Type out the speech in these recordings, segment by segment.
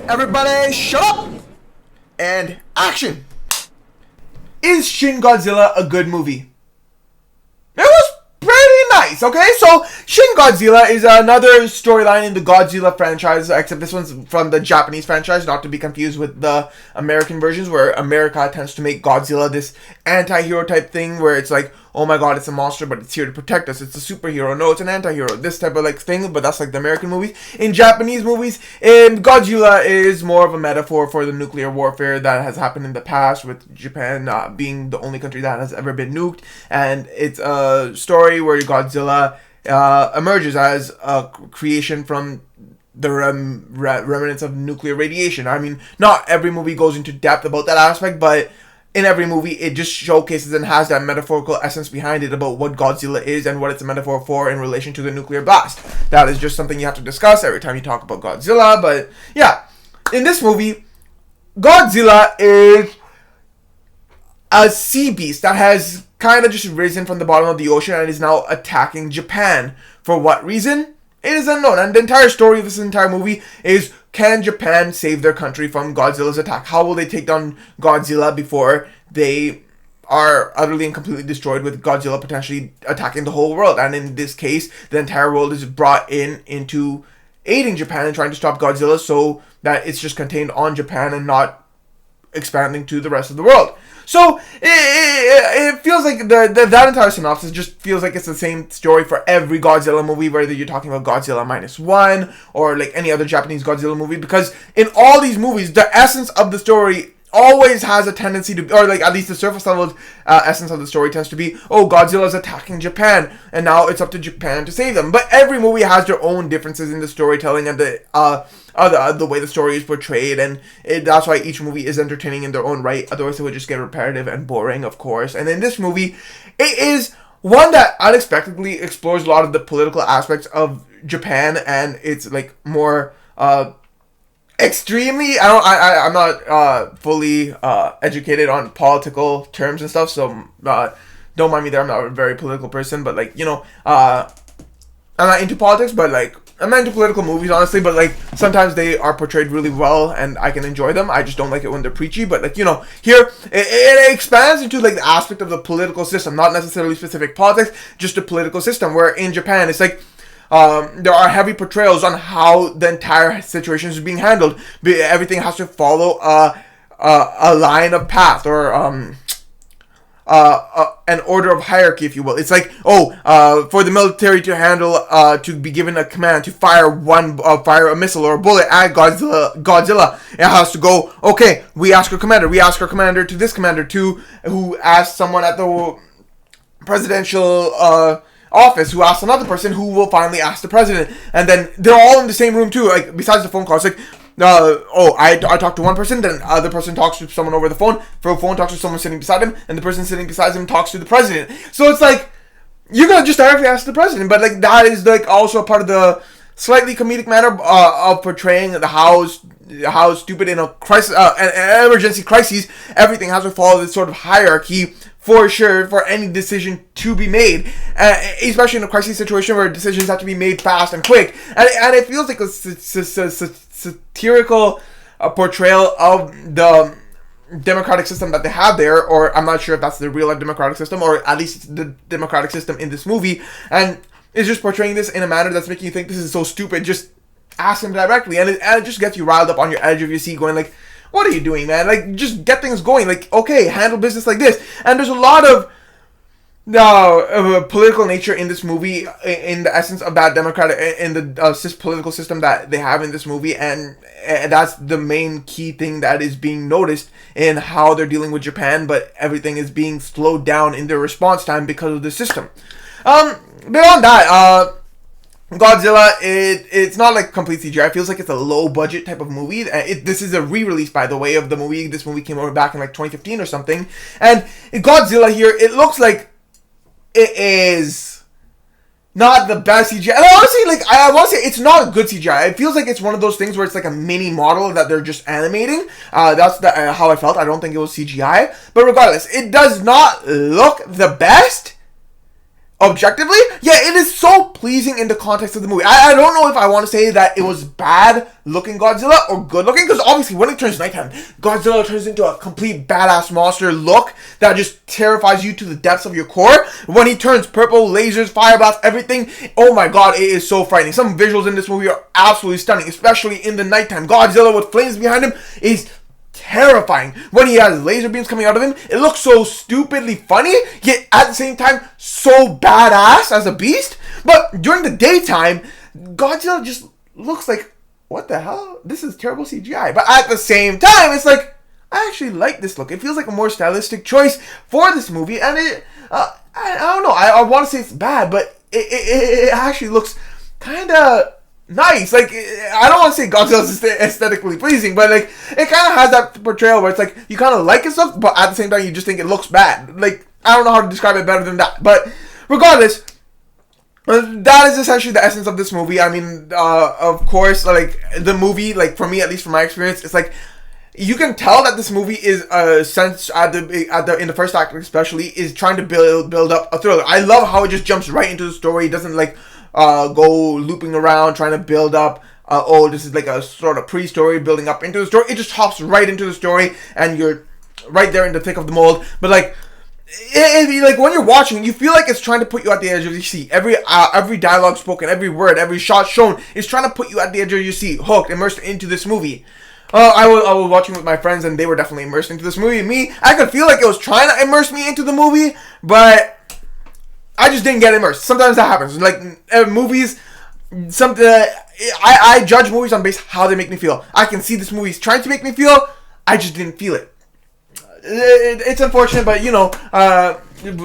Everybody shut up and action. Is Shin Godzilla a good movie? It was pretty nice, okay? So, Shin Godzilla is another storyline in the Godzilla franchise, except this one's from the Japanese franchise, not to be confused with the American versions, where America tends to make Godzilla this anti-hero type thing, where it's like, oh my god, it's a monster, but it's here to protect us. It's a superhero. No, it's an anti-hero. This type of like thing, but that's like the American movies. In Japanese movies, Godzilla is more of a metaphor for the nuclear warfare that has happened in the past, with Japan being the only country that has ever been nuked. And it's a story where Godzilla emerges as a creation from the remnants of nuclear radiation. I mean, not every movie goes into depth about that aspect, but in every movie, it just showcases and has that metaphorical essence behind it about what Godzilla is and what it's a metaphor for in relation to the nuclear blast. That is just something you have to discuss every time you talk about Godzilla. But yeah, in this movie, Godzilla is a sea beast that has kind of just risen from the bottom of the ocean and is now attacking Japan. For what reason? It is unknown. And the entire story of this entire movie is, can Japan save their country from Godzilla's attack? How will they take down Godzilla before they are utterly and completely destroyed, with Godzilla potentially attacking the whole world? And in this case, the entire world is brought into aiding Japan and trying to stop Godzilla, so that it's just contained on Japan and not expanding to the rest of the world. So it feels like that entire synopsis just feels like it's the same story for every Godzilla movie, whether you're talking about Godzilla -1 or like any other Japanese Godzilla movie, because in all these movies, the essence of the story always has a tendency to, or like at least the surface level essence of the story tends to be, oh, Godzilla's attacking Japan, and now it's up to Japan to save them. But every movie has their own differences in the storytelling and the way the story is portrayed, and that's why each movie is entertaining in their own right. Otherwise, it would just get repetitive and boring, of course. And in this movie, it is one that unexpectedly explores a lot of the political aspects of Japan, and it's like more extremely, I'm not fully educated on political terms and stuff, so don't mind me there. I'm not a very political person, but like, you know, I'm not into politics, but like, I'm not into political movies, honestly, but like, sometimes they are portrayed really well and I can enjoy them. I just don't like it when they're preachy. But like, you know, here it expands into like the aspect of the political system, not necessarily specific politics, just the political system, where in Japan it's like, there are heavy portrayals on how the entire situation is being handled. Everything has to follow a line of path, or an order of hierarchy, if you will. It's like, for the military to handle, to be given a command to fire a missile or a bullet at Godzilla, it has to go, okay, we ask our commander to this commander, who asks someone at the presidential office, who asks another person, who will finally ask the president, and then they're all in the same room too, like, besides the phone call. It's like, I talk to one person, then the other person talks to someone over the phone, phone talks to someone sitting beside him, and the person sitting beside him talks to the president. So it's like, you're gonna just directly ask the president, but like, that is like also a part of the slightly comedic manner of portraying how stupid in a crisis, an emergency crisis, everything has to follow this sort of hierarchy, for sure, for any decision to be made, especially in a crisis situation where decisions have to be made fast and quick, and it feels like a satirical portrayal of the democratic system that they have there, or I'm not sure if that's the real life democratic system, or at least the democratic system in this movie, and it's just portraying this in a manner that's making you think this is so stupid. Just ask him directly, and it just gets you riled up on your edge of your seat, going like, what are you doing, man? Like, just get things going. Like, okay, handle business like this. And there's a lot of political nature in this movie, in the essence of that democratic, in the political system that they have in this movie, and that's the main key thing that is being noticed in how they're dealing with Japan, but everything is being slowed down in their response time because of the system. Beyond that, Godzilla, it's not like complete CGI. It feels like it's a low budget type of movie. This is a re-release, by the way, of the movie. This movie came out back in like 2015 or something. And Godzilla here, it looks like it is not the best CGI. And honestly, like, I want to say it's not a good CGI. It feels like it's one of those things where it's like a mini model that they're just animating. That's how I felt. I don't think it was CGI. But regardless, it does not look the best. objectively, yeah, it is so pleasing in the context of the movie. I don't know if I want to say that it was bad looking Godzilla or good looking, because obviously when it turns nighttime, Godzilla turns into a complete badass monster look that just terrifies you to the depths of your core. When he turns purple, lasers, fire blasts, everything, oh my god, it is so frightening. Some visuals in this movie are absolutely stunning, especially in the nighttime. Godzilla with flames behind him is terrifying. When he has laser beams coming out of him, it looks so stupidly funny, yet at the same time so badass as a beast. But during the daytime, Godzilla just looks like, what the hell? This is terrible CGI. But at the same time, it's like, I actually like this look. It feels like a more stylistic choice for this movie, and I don't know, I want to say it's bad, but it actually looks kind of nice. Like, I don't want to say Godzilla's aesthetically pleasing, but like, it kind of has that portrayal where it's like, you kind of like his look, but at the same time, you just think it looks bad. Like, I don't know how to describe it better than that. But regardless, that is essentially the essence of this movie. I mean, of course, like, the movie, like, for me, at least from my experience, it's like, you can tell that this movie is sense in the first act especially is trying to build up a thriller. I love how it just jumps right into the story. It doesn't like go looping around trying to build up. This is like a sort of pre-story building up into the story. It just hops right into the story, and you're right there in the thick of the mold. But like, like when you're watching, you feel like it's trying to put you at the edge of your seat. Every dialogue spoken, every word, every shot shown is trying to put you at the edge of your seat, hooked, immersed into this movie. I was watching with my friends, and they were definitely immersed into this movie. Me, I could feel like it was trying to immerse me into the movie, but I just didn't get immersed. Sometimes that happens. Like, movies, I judge movies on base how they make me feel. I can see this movie's trying to make me feel, I just didn't feel it. It's unfortunate, but you know,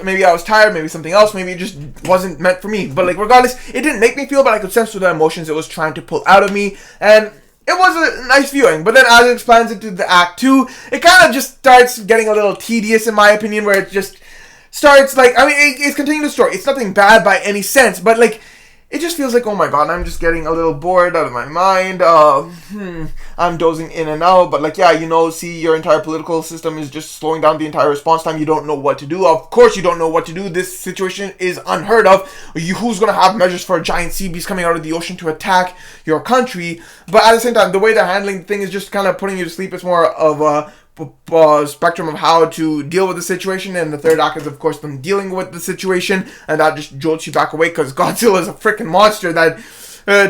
maybe I was tired, maybe something else, maybe it just wasn't meant for me. But like, regardless, it didn't make me feel, but I could sense the emotions it was trying to pull out of me, and it was a nice viewing. But then as it expands into the Act 2, it kind of just starts getting a little tedious, in my opinion, where it just starts, like, I mean, it's continuing the story. It's nothing bad by any sense, but, like, it just feels like, oh my god, I'm just getting a little bored out of my mind. I'm dozing in and out, but like, yeah, you know, see, your entire political system is just slowing down the entire response time. You don't know what to do. Of course you don't know what to do. This situation is unheard of. Who's going to have measures for a giant sea beast coming out of the ocean to attack your country? But at the same time, the way they're handling the thing is just kind of putting you to sleep. It's more of a spectrum of how to deal with the situation, and the third act is of course them dealing with the situation, and that just jolts you back awake because Godzilla is a freaking monster that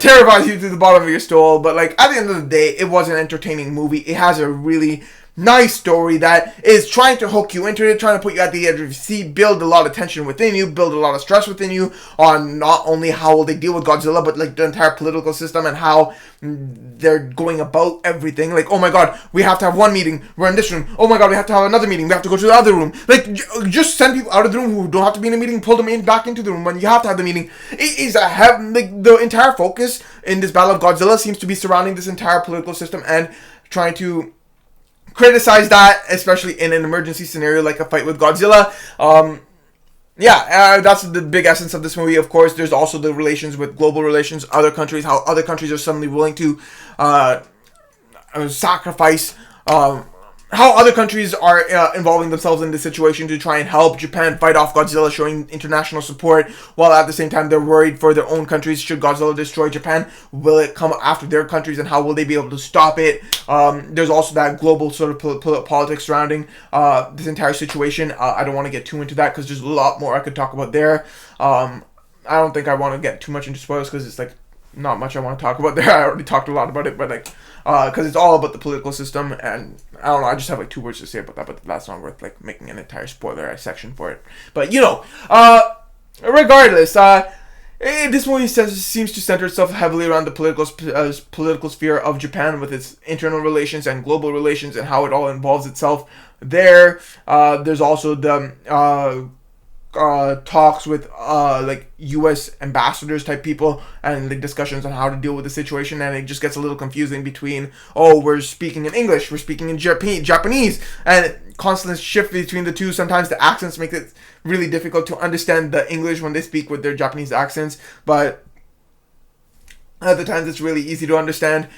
terrifies you to the bottom of your soul. But like, at the end of the day, it was an entertaining movie. It has a really nice story that is trying to hook you into it, trying to put you at the edge of your seat, build a lot of tension within you, build a lot of stress within you on not only how will they deal with Godzilla, but like the entire political system and how they're going about everything. Like, oh my god, we have to have one meeting, we're in this room. Oh my god, we have to have another meeting, we have to go to the other room. Like, just send people out of the room who don't have to be in a meeting, pull them back into the room when you have to have the meeting. It is like, the entire focus in this Battle of Godzilla seems to be surrounding this entire political system and trying to criticize that, especially in an emergency scenario like a fight with Godzilla. That's the big essence of this movie. Of course, there's also the relations with global relations, other countries, how other countries are suddenly willing to sacrifice, how other countries are involving themselves in this situation to try and help Japan fight off Godzilla, showing international support, while at the same time they're worried for their own countries. Should Godzilla destroy Japan, will it come after their countries, and how will they be able to stop it? There's also that global sort of politics surrounding this entire situation. I don't want to get too into that because there's a lot more I could talk about there. I don't think I want to get too much into spoilers because it's like not much I want to talk about there. I already talked a lot about it, but like, because it's all about the political system, and I don't know, I just have like 2 words to say about that, but that's not worth like making an entire spoiler section for it. But you know, regardless, this movie seems to center itself heavily around the political sphere of Japan, with its internal relations and global relations and how it all involves itself there. There's also the talks with like US ambassadors type people, and the discussions on how to deal with the situation, and it just gets a little confusing between, oh, we're speaking in English, we're speaking in Japanese, and constant shift between the two. Sometimes the accents make it really difficult to understand the English when they speak with their Japanese accents, but At the times, it's really easy to understand.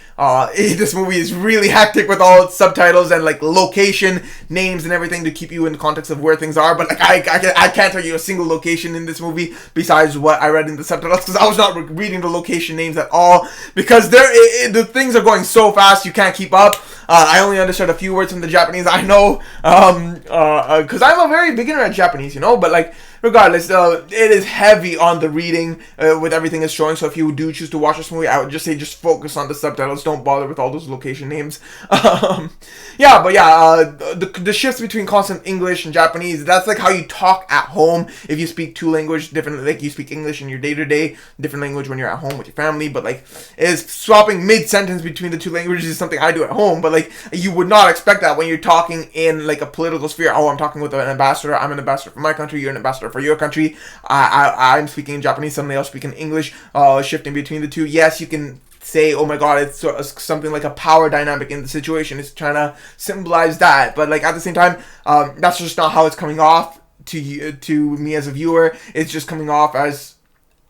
This movie is really hectic with all its subtitles and like location names and everything to keep you in the context of where things are. But like I can't tell you a single location in this movie besides what I read in the subtitles, because I was not reading the location names at all, because the things are going so fast you can't keep up. I only understood a few words from the Japanese. I know, because I'm a very beginner at Japanese, but like, regardless, it is heavy on the reading with everything it's showing. So if you do choose to watch this movie, I would just say just focus on the subtitles. Don't bother with all those location names. The shifts between constant English and Japanese, that's like how you talk at home. If you speak two languages differently, like you speak English in your day-to-day, different language when you're at home with your family, but like is swapping mid-sentence between the two languages is something I do at home, but like you would not expect that when you're talking in like a political sphere. Oh, I'm talking with an ambassador. I'm an ambassador for my country. You're an ambassador for your country. I'm speaking in Japanese. Somebody else speaking English. Shifting between the two. Yes, you can say, oh my god, it's something like a power dynamic in the situation. It's trying to symbolize that, but like at the same time, that's just not how it's coming off to me as a viewer. It's just coming off as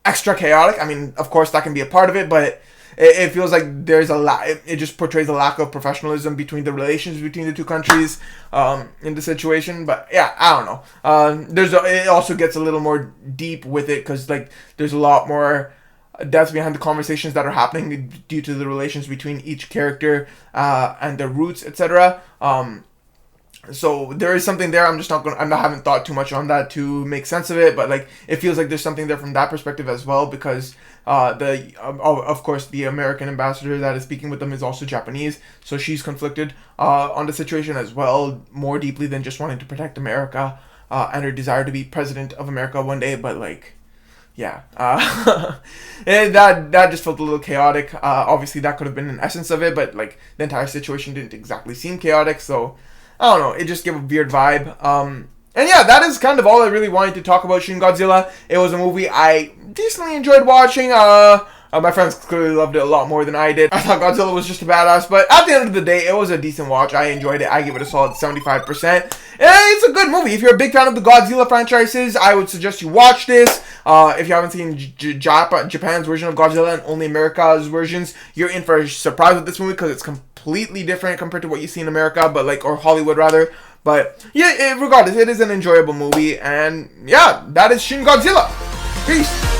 extra chaotic. I mean, of course, that can be a part of it, but it feels like there's a lot. It just portrays a lack of professionalism between the relations between the two countries in the situation. But yeah, I don't know. It also gets a little more deep with it, because like there's a lot more depth behind the conversations that are happening due to the relations between each character and their roots, etc. So there is something there. I haven't thought too much on that to make sense of it, but like it feels like there's something there from that perspective as well, because of course the American ambassador that is speaking with them is also Japanese, so she's conflicted on the situation as well, more deeply than just wanting to protect America and her desire to be president of America one day. But like, yeah, and that just felt a little chaotic. Obviously that could have been an essence of it, but like the entire situation didn't exactly seem chaotic, so I don't know, it just gave a weird vibe. And yeah, that is kind of all I really wanted to talk about Shin Godzilla. It was a movie I decently enjoyed watching. My friends clearly loved it a lot more than I did. I thought Godzilla was just a badass, but at the end of the day, it was a decent watch. I enjoyed it. I give it a solid 75%. And it's a good movie. If you're a big fan of the Godzilla franchises, I would suggest you watch this. If you haven't seen Japan's version of Godzilla and only America's versions, you're in for a surprise with this movie, because it's completely different compared to what you see in America, or Hollywood rather. But yeah, regardless, it is an enjoyable movie. And yeah, that is Shin Godzilla. Peace.